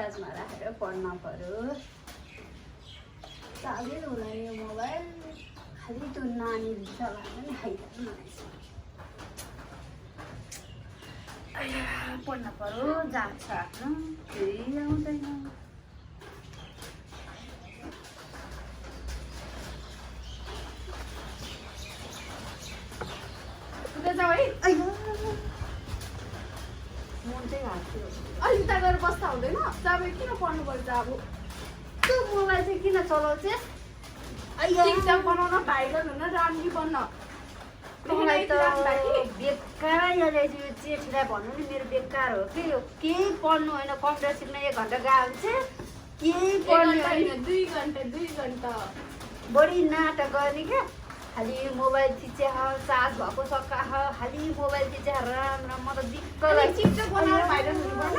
चार्जमा राखेर पढ्न पर्यो। चार्जै होला यो मोबाइल, खालि त्यो नानीले चलाएर नि खाइरहनु रहेछ। पढ्न पर्यो, जान्छ आफ्नो फेरि आउँदैन। अहिले त गएर बस्दा हुँदैन, जब किन पढ्नु पर्छ? अब त्यो मोबाइल चाहिँ किन चलाउँछस्? टिकटक बनाउन, भाइरल हुन, राम्री बन्न। मलाई त बेकार यो जेठीलाई भन्नु नि, मेरो बेकार हो कि यो। केही पढ्नु होइन, कम्प्युटर सिक्न 1 घन्टा गएको छ, केही पढ्नु होइन। 2 घन्टा बढी नाटक गर्ने क्या। खालि मोबाइल थिचे, चार्ज भएको सक्का, खालि मोबाइल थिचे राम्रो। म त दिक्क लाग्छ। टिकटक बनाएर भाइरल हुनुपर्छ।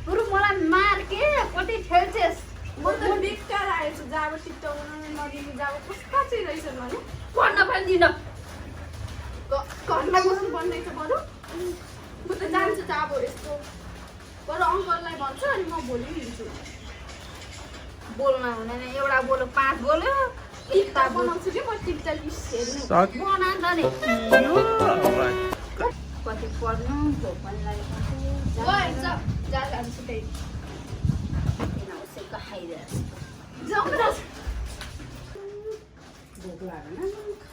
बरु मलाई मार के, कति खेल्छस्? म त बेकार आएछु, जब टिकटक बनाउन नदिनु, जब कस्ता चाहिँ रहेछन् भने पढ्न पनि दिन। घरमा बस्नु पर्ने छ बरु। म त जान्छु त अब यस्तो। बरु अङ्कललाई भन्छु, अनि म भोलि हिँड्छु। बोल्न हुँदैन, एउटा बोल्यो 5 बोल्यो। टिकटक बनाउँछु कि म टिकटक हेर्नु। बना त नि कति पढ्नु, भोक पनि लागेको जान्छु त्यही उसैको खाइरहेछ। जाउँछ भोक लागेन,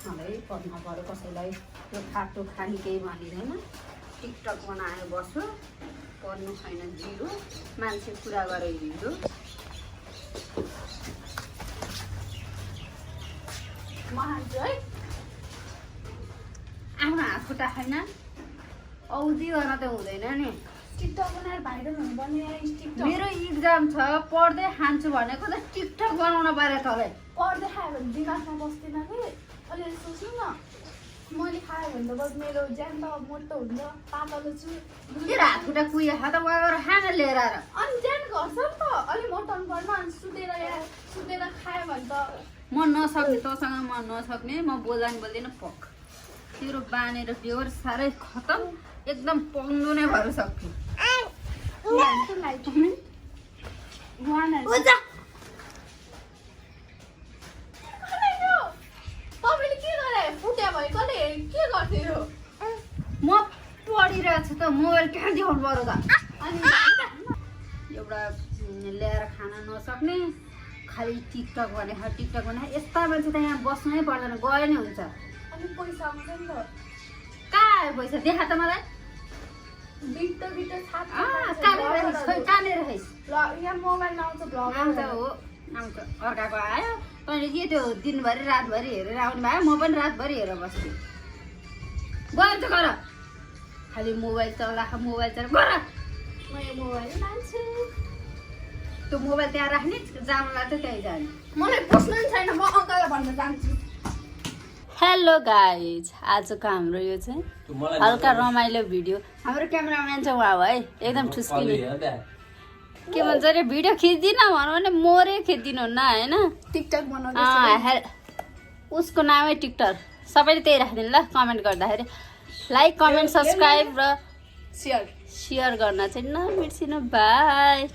खाँदै पढ्न पर्यो। कसैलाई त्यो खाटो खाने केही भनिँदैन। टिकटक बनाएर बस्यो, पढ्नु छैन, जिरो। मान्छे कुरा गरेर हिँड्यो। म हान्छु है। आफ्नो हात खुट्टा छैन, औधी गर्न त हुँदैन नि। टिकटक बनाएर भाइरल हुनुपर्ने। टिकटक मेरो इक्जाम छ, पढ्दै खान्छु भनेको त टिकटक बनाउन पर्यो तँलाई। पढ्दै खायो भने दिमागमा बस्दैन कि। अलिअलि सोच्नु न, मैले खायो भने त बस मेरो ज्यान त मोटो हुन्छ, पातलो छु। मेरो हात खुट्टा कुहियो त उहाँ गएर खाना लिएर आएर। अनि ज्यान घट्छ नि त, अलि मोटाउनु पर्न। अनि सुतेर खायो भने त म नसक्ने, तँसँग म नसक्ने। म बोल्दा नि बोल्दिनँ, पक। तेरो बानेर बेहोर साह्रै खतम, एकदम पङ्गो नै भएर सक्यो। तपाईँले के गरे? फुट्या भयो, कसले के गर्थ्यो? म पढिरहेको छु त, मोबाइल कहाँ देखाउनु पर्यो त? अनि एउटा ल्याएर खान नसक्ने, खालि टिकटक भने टिकटक भने। यस्ता मान्छे त यहाँ बस्नै पर्दैन, गए नै हुन्छ। अनि पैसा आउँछ नि त। कहाँ आयो पैसा? देखा त मलाई। बिट थाहा कानेर है यहाँ मोबाइलमा आउँछ भ्लग आउँछ। हो आउँछ, अर्काको आयो। तैँले के त्यो दिनभरि रातभरि हेरेर आउनु भयो? म पनि रातभरि हेरेर बस्थेँ। गएर चाहिँ गर, खालि मोबाइल चला, मोबाइल चला गर। म यो मोबाइल लान्छु। त्यो मोबाइल त्यहाँ राख्ने, जानु लाग्छ त्यहीँ जाने। मलाई पुस्नु नि छैन, म अङ्कललाई भन्न जान्छु। हेलो गाइज, आजको हाम्रो यो चाहिँ हल्का रमाइलो भिडियो। हाम्रो क्यामेराम्यान चाहिँ उहाँ हो है, एकदम ठुस्किने। के भन्छ अरे, भिडियो खिच्दिनँ भनौँ भने मोरे खिच्दिनु हुन्न होइन। टिकटक बनाउँदै उसको नामै टिकटक। सबैले त्यही राखिदिनु ल, कमेन्ट गर्दाखेरि। लाइक, कमेन्ट, सब्सक्राइब र सेयर गर्न चाहिँ नबिर्सिनु। बाई।